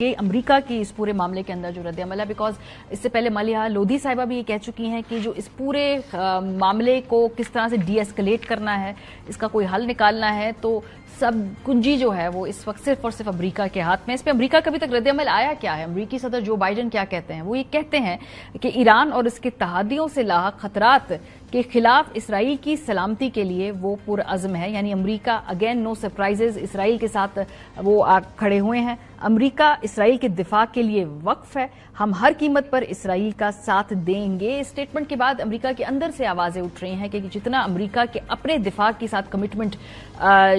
یہ امریکہ کی اس پورے معاملے کے اندر جو رد عمل ہے، بیکاز اس سے پہلے ملیحہ لودھی صاحبہ بھی یہ کہہ چکی ہیں کہ جو اس پورے معاملے کو کس طرح سے ڈی ایسکلیٹ کرنا ہے، اس کا کوئی حل نکالنا ہے، تو سب کنجی جو ہے وہ اس وقت صرف اور صرف امریکہ کے ہاتھ میں. اس پہ امریکہ کا ابھی تک رد عمل آیا کیا ہے؟ امریکی صدر جو بائیڈن کیا کہتے ہیں؟ وہ یہ کہتے ہیں کہ ایران اور اس کے اتحادیوں سے لاحق خطرات کے خلاف اسرائیل کی سلامتی کے لیے وہ پرعزم ہے. یعنی امریکہ اگین نو سرپرائزز، اسرائیل کے ساتھ وہ کھڑے ہوئے ہیں. امریکہ اسرائیل کے دفاع کے لیے وقف ہے، ہم ہر قیمت پر اسرائیل کا ساتھ دیں گے. اس سٹیٹمنٹ کے بعد امریکہ کے اندر سے آوازیں اٹھ رہی ہیں کہ جتنا امریکہ کے اپنے دفاع کے ساتھ کمٹمنٹ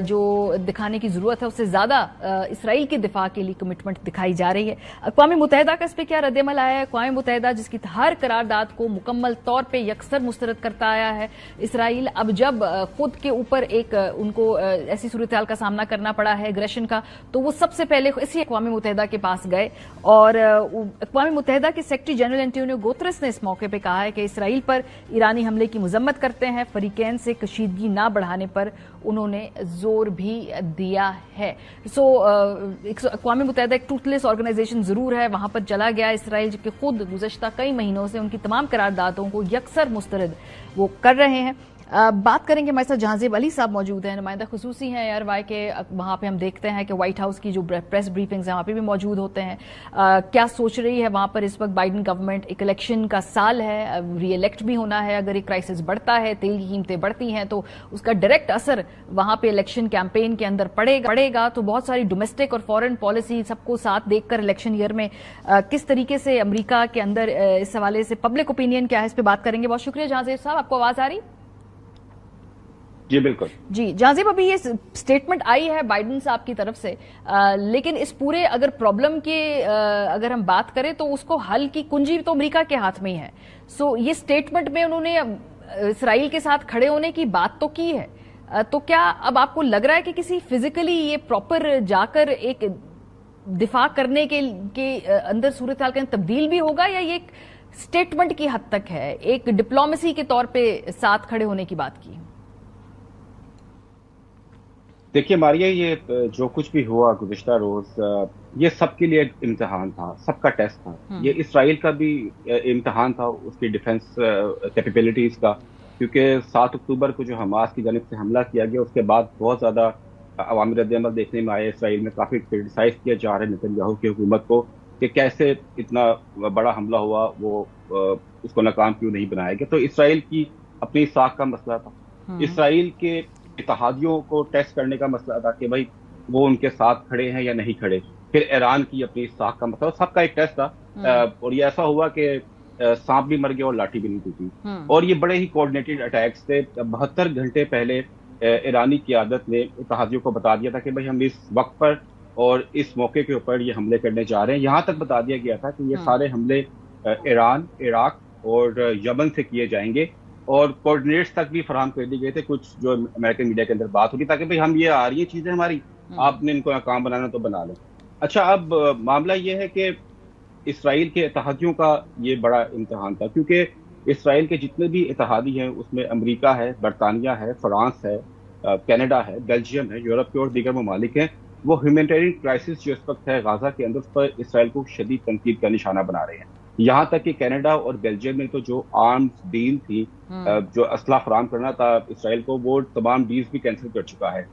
جو دکھانے کی ضرورت ہے، اس سے زیادہ اسرائیل کے دفاع کے لیے کمٹمنٹ دکھائی جا رہی ہے. اقوام متحدہ کا اس پہ کیا رد عمل آیا ہے؟ اقوام متحدہ جس کی ہر قرارداد کو مکمل طور پہ یکسر مسترد کرتا آیا ہے، اسرائیل اب جب خود کے اوپر ایک ان کو ایسی صورتحال کا سامنا کرنا پڑا ہے اگریشن کا، تو وہ سب سے پہلے اسی اقوام متحدہ کے پاس گئے. اور اقوام متحدہ کے سیکرٹری جنرل انٹونیو گوترس نے اس موقع پہ کہا ہے کہ اسرائیل پر ایرانی حملے کی مذمت کرتے ہیں. فریقین سے کشیدگی نہ بڑھانے پر انہوں نے زور بھی دیا ہے. اقوام متحدہ ایک ٹوٹھ لیس آرگنائزیشن ضرور ہے، وہاں پر چلا گیا اسرائیل، جبکہ خود گزشتہ کئی مہینوں سے ان کی تمام قراردادوں کو یکسر مسترد وہ کر رہے ہیں. بات کریں گے، ہمارے ساتھ جہانزیب علی صاحب موجود ہیں، نمائندہ خصوصی ہیں ایئر وائی کے. وہاں پہ ہم دیکھتے ہیں کہ وائٹ ہاؤس کی جو پریس بریفنگز ہیں وہاں پہ بھی موجود ہوتے ہیں. کیا سوچ رہی ہے وہاں پر اس وقت بائیڈن گورنمنٹ؟ ایک الیکشن کا سال ہے، ری الیکٹ بھی ہونا ہے. اگر ایک کرائسس بڑھتا ہے، تیل کی قیمتیں بڑھتی ہیں، تو اس کا ڈائریکٹ اثر وہاں پہ الیکشن کیمپین کے اندر پڑے گا. تو بہت ساری ڈومیسٹک اور فورن پالیسی سب کو ساتھ دیکھ کر الیکشن ایئر میں کس طریقے سے امریکہ کے اندر اس حوالے سے پبلک اوپینین کیا ہے، اس پہ بات کریں گے. بہت شکریہ جہانزیب صاحب. آپ کو آواز آ رہی؟ جی بالکل. جی جہانزیب، ابھی یہ سٹیٹمنٹ آئی ہے بائیڈن صاحب کی طرف سے، لیکن اس پورے اگر پرابلم کے اگر ہم بات کریں تو اس کو حل کی کنجی تو امریکہ کے ہاتھ میں ہی ہے. یہ سٹیٹمنٹ میں انہوں نے اسرائیل کے ساتھ کھڑے ہونے کی بات تو کی ہے، تو کیا اب آپ کو لگ رہا ہے کہ کسی فزیکلی یہ پراپر جا کر ایک دفاع کرنے کے اندر صورتحال کا تبدیل بھی ہوگا، یا یہ ایک سٹیٹمنٹ کی حد تک ہے، ایک ڈپلومیسی کے طور پہ ساتھ کھڑے ہونے کی بات کی؟ دیکھیے ماریہ، یہ جو کچھ بھی ہوا گزشتہ روز، یہ سب کے لیے ایک امتحان تھا، سب کا ٹیسٹ تھا. یہ اسرائیل کا بھی امتحان تھا، اس کی ڈیفنس کیپیبلٹیز کا، کیونکہ 7 اکتوبر کو جو حماس کی جانب سے حملہ کیا گیا، اس کے بعد بہت زیادہ عوامی رد عمل دیکھنے میں آئے. اسرائیل میں کافی کرٹیسائز کیا جا رہا ہے نیتن یاہو کی حکومت کو کہ کیسے اتنا بڑا حملہ ہوا، وہ اس کو ناکام کیوں نہیں بنایا گیا. تو اسرائیل کی اپنی ساکھ کا مسئلہ تھا، اسرائیل کے اتحادیوں کو ٹیسٹ کرنے کا مسئلہ تھا کہ بھائی وہ ان کے ساتھ کھڑے ہیں یا نہیں کھڑے. پھر ایران کی اپنی ساکھ کا مسئلہ، سب کا ایک ٹیسٹ تھا. اور یہ ایسا ہوا کہ سانپ بھی مر گیا اور لاٹھی بھی نہیں ٹوٹی. اور یہ بڑے ہی کوآرڈینیٹڈ اٹیکس تھے. 72 گھنٹے پہلے ایرانی قیادت نے اتحادیوں کو بتا دیا تھا کہ بھائی ہم اس وقت پر اور اس موقع کے اوپر یہ حملے کرنے جا رہے ہیں. یہاں تک بتا دیا گیا تھا کہ یہ سارے حملے ایران، عراق اور یمن سے کیے جائیں گے، اور کوآرڈینیٹس تک بھی فراہم کر دی گئے تھے کچھ جو امریکن میڈیا کے اندر بات ہوگی، تاکہ بھئی ہم یہ آ رہی ہیں چیزیں ہماری، آپ نے ان کو ناکام بنانا تو بنا لیں. اچھا، اب معاملہ یہ ہے کہ اسرائیل کے اتحادیوں کا یہ بڑا امتحان تھا، کیونکہ اسرائیل کے جتنے بھی اتحادی ہیں اس میں امریکہ ہے، برطانیہ ہے، فرانس ہے، کینیڈا ہے، بیلجیم ہے، یورپ کے اور دیگر ممالک ہیں. وہ ہیومینٹیرین کرائسس جو اس وقت ہے غازہ کے اندر، اس پر اسرائیل کو شدید تنقید کا نشانہ بنا رہے ہیں. یہاں تک کہ کینیڈا اور بیلجیم میں تو جو آرمز ڈیل تھی، جو اسلحہ فراہم کرنا تھا اسرائیل کو، وہ تمام ڈیلز بھی کینسل کر چکا ہے.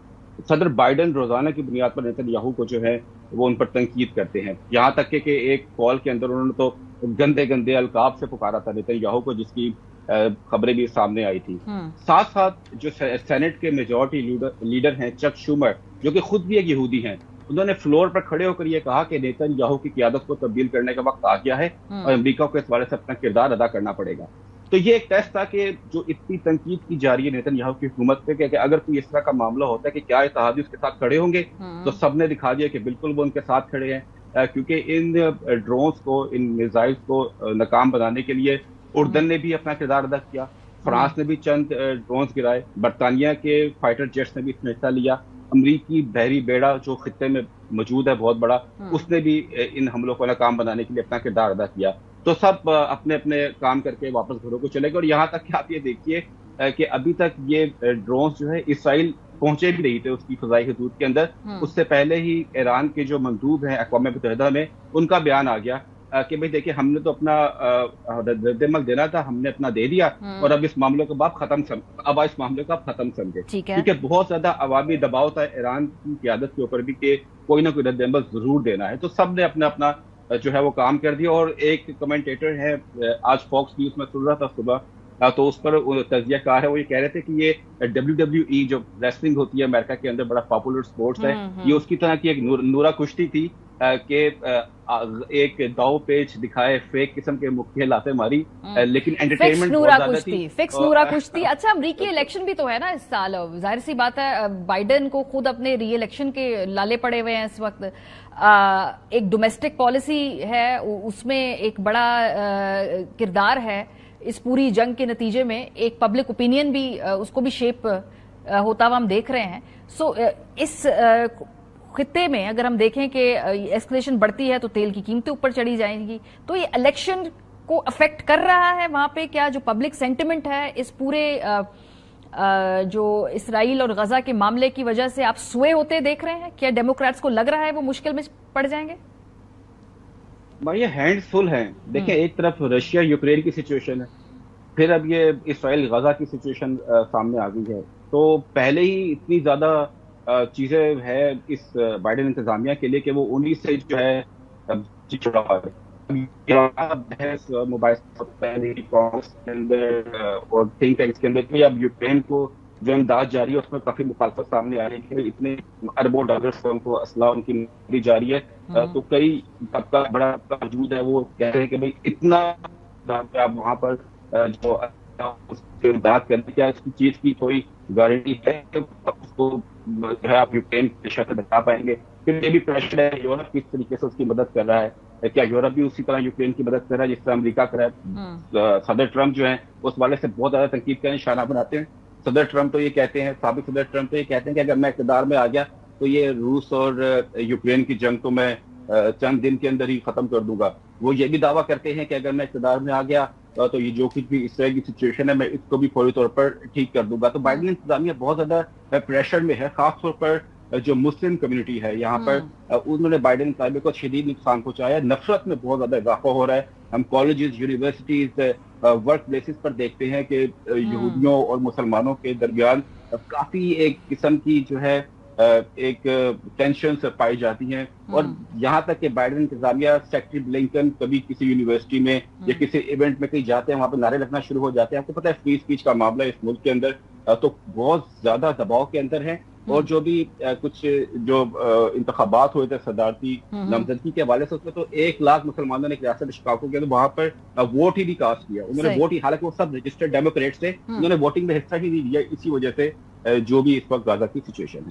صدر بائیڈن روزانہ کی بنیاد پر نیتن یاہو کو جو ہے وہ ان پر تنقید کرتے ہیں. یہاں تک کہ ایک کال کے اندر انہوں نے تو گندے گندے القاب سے پکارا تھا نیتن یاہو کو، جس کی خبریں بھی سامنے آئی تھی. ساتھ ساتھ جو سینٹ کے میجورٹی لیڈر ہیں چک شومر، جو کہ خود بھی ایک یہودی ہیں، انہوں نے فلور پر کھڑے ہو کر یہ کہا کہ نیتن یاہو کی قیادت کو تبدیل کرنے کا وقت آ گیا ہے اور امریکہ کو اس بارے سے اپنا کردار ادا کرنا پڑے گا. تو یہ ایک ٹیسٹ تھا کہ جو اتنی تنقید کی جا رہی ہے نیتن یاہو کی حکومت پہ کہ اگر کوئی اس طرح کا معاملہ ہوتا ہے کہ کیا اتحادی اس کے ساتھ کھڑے ہوں گے، تو سب نے دکھا دیا کہ بالکل وہ ان کے ساتھ کھڑے ہیں. کیونکہ ان ڈرونز کو، ان میزائلز کو ناکام بنانے کے لیے اردن نے بھی اپنا کردار ادا کیا، فرانس نے بھی چند ڈرونز گرائے، برطانیہ کے فائٹر جیٹس نے بھی اس میں حصہ لیا، امریکی بحری بیڑا جو خطے میں موجود ہے بہت بڑا، اس نے بھی ان حملوں کو ناکام بنانے کے لیے اپنا کردار ادا کیا. تو سب اپنے اپنے کام کر کے واپس گھروں کو چلے گئے. اور یہاں تک کہ آپ یہ دیکھیے کہ ابھی تک یہ ڈرونز جو ہے اسرائیل پہنچے بھی نہیں تھے اس کی فضائی حدود کے اندر. اس سے پہلے ہی ایران کے جو مندوب ہیں اقوام متحدہ میں ان کا بیان آ گیا کہ بھئی دیکھیں ہم نے تو اپنا رد عمل دینا تھا, ہم نے اپنا دے دیا, اور اب اس معاملے کو اس معاملے کو آپ ختم سمجھے. کیونکہ بہت زیادہ عوامی دباؤ تھا ایران کی قیادت کے اوپر بھی کہ کوئی نہ کوئی رد عمل ضرور دینا ہے. تو سب نے اپنا اپنا جو ہے وہ کام کر دیا. اور ایک کمنٹیٹر ہے, آج فاکس نیوز میں سن رہا تھا صبح, تو اس پر تجزیہ کار ہے, وہ یہ کہہ رہے تھے کہ یہ WWE جو ریسلنگ ہوتی ہے امریکہ کے اندر, بڑا پاپولر سپورٹس ہے, یہ اس کی طرح کی ایک نورا کشتی تھی کہ ایک داؤ پیچ دکھائے, فیک قسم کے مکھیے لاتے ماری, لیکن انٹرٹینمنٹ بہت زیادہ تھی. فکس نورا کشتی. اچھا, امریکی الیکشن بھی تو ہے نا اس سال, ظاہر سی بات ہے بائیڈن کو خود اپنے ری الیکشن کے لالے پڑے ہوئے ہیں اس وقت. ایک ڈومیسٹک پالیسی ہے, اس میں ایک بڑا کردار ہے اس پوری جنگ کے نتیجے میں, ایک پبلک اوپینین بھی اس کو بھی شیپ ہوتا ہوا ہم دیکھ رہے ہیں. سو اس خطے میں اگر ہم دیکھیں کہ ایسکلیشن بڑھتی ہے تو تیل کی قیمتیں اوپر چڑھی جائیں گی, تو یہ الیکشن کو افیکٹ کر رہا ہے وہاں پہ کیا جو پبلک سینٹیمنٹ ہے اس پورے جو اسرائیل اور غزہ کے معاملے کی وجہ سے آپ سوئے ہوتے دیکھ رہے ہیں؟ کیا ڈیموکریٹس کو لگ رہا ہے وہ مشکل میں پڑ جائیں گے؟ یہ ہینڈ فل ہیں. دیکھیں ایک طرف رشیا یوکرین کی سچویشن ہے, پھر اب یہ اسرائیل غزہ کی سچویشن سامنے آ گئی ہے. تو پہلے ہی اتنی زیادہ چیزیں ہے اس بائیڈن انتظامیہ کے لیے کہ وہ انہی سے جو ہے چھڑا ہے. کانگریس کے اندر اور تھنک ٹینکس کے اندر کہ اب یوکرین کو جو امداد جاری ہے اس میں کافی مخالفت سامنے آ رہی ہے کہ اتنے اربوں ڈالر سے ان کو اسلحہ ان کی ملی جاری ہے. تو کئی طبقہ بڑا موجود ہے, وہ کہہ رہے ہیں کہ بھائی اتنا آپ وہاں پر جو امداد کرنے کیا اس کی چیز کی کوئی گارنٹی ہے کہ اس کو جو ہے آپ یوکرین کے شکل بتا پائیں گے. پھر یہ بھی پریشر ہے یورپ کس طریقے سے اس کی مدد کر رہا ہے, کیا یورپ بھی اسی طرح یوکرین کی مدد کر رہا ہے جس طرح امریکہ کر رہا ہے. صدر ٹرمپ جو ہیں اس والے سے بہت زیادہ تنقید کا نشانہ بناتے ہیں. صدر ٹرمپ تو یہ کہتے ہیں, سابق صدر ٹرمپ تو یہ کہتے ہیں کہ اگر میں اقتدار میں آ گیا تو یہ روس اور یوکرین کی جنگ تو میں چند دن کے اندر ہی ختم کر دوں گا. وہ یہ بھی دعویٰ کرتے ہیں کہ اگر میں اقتدار میں آ گیا تو یہ جو کچھ بھی اس طرح کی سچویشن ہے میں اس کو بھی فوری طور پر ٹھیک کر دوں گا. تو بائیڈن انتظامیہ بہت زیادہ پریشر میں ہے, خاص طور پر جو مسلم کمیونٹی ہے یہاں پر, انہوں نے بائیڈن انتظامیہ کو شدید نقصان پہنچایا. نفرت میں بہت زیادہ اضافہ ہو رہا ہے. ہم کالجز, یونیورسٹیز, ورک پلیسز پر دیکھتے ہیں کہ یہودیوں اور مسلمانوں کے درمیان کافی ایک قسم کی جو ہے ایک ٹینشنز پائی جاتی ہیں. اور یہاں تک کہ بائیڈن انتظامیہ سیکٹری بلنکن کبھی کسی یونیورسٹی میں یا کسی ایونٹ میں کہیں جاتے ہیں, وہاں پہ نعرے لگنا شروع ہو جاتے ہیں. آپ کو پتہ ہے فری اسپیچ کا معاملہ اس ملک کے اندر تو بہت زیادہ دباؤ کے اندر ہے. اور جو بھی کچھ جو انتخابات ہوئے تھے صدارتی نامزدگی کے حوالے سے, اس میں تو 1 لاکھ مسلمانوں نے ریاست شکاگو کے وہاں پر ووٹ ہی نہیں کاسٹ کیا. انہوں نے ووٹ ہی, حالانکہ وہ سب رجسٹرڈ ڈیموکریٹس تھے, انہوں نے ووٹنگ میں حصہ ہی نہیں لیا اسی وجہ سے جو بھی اس وقت غزہ کی سچویشن ہے.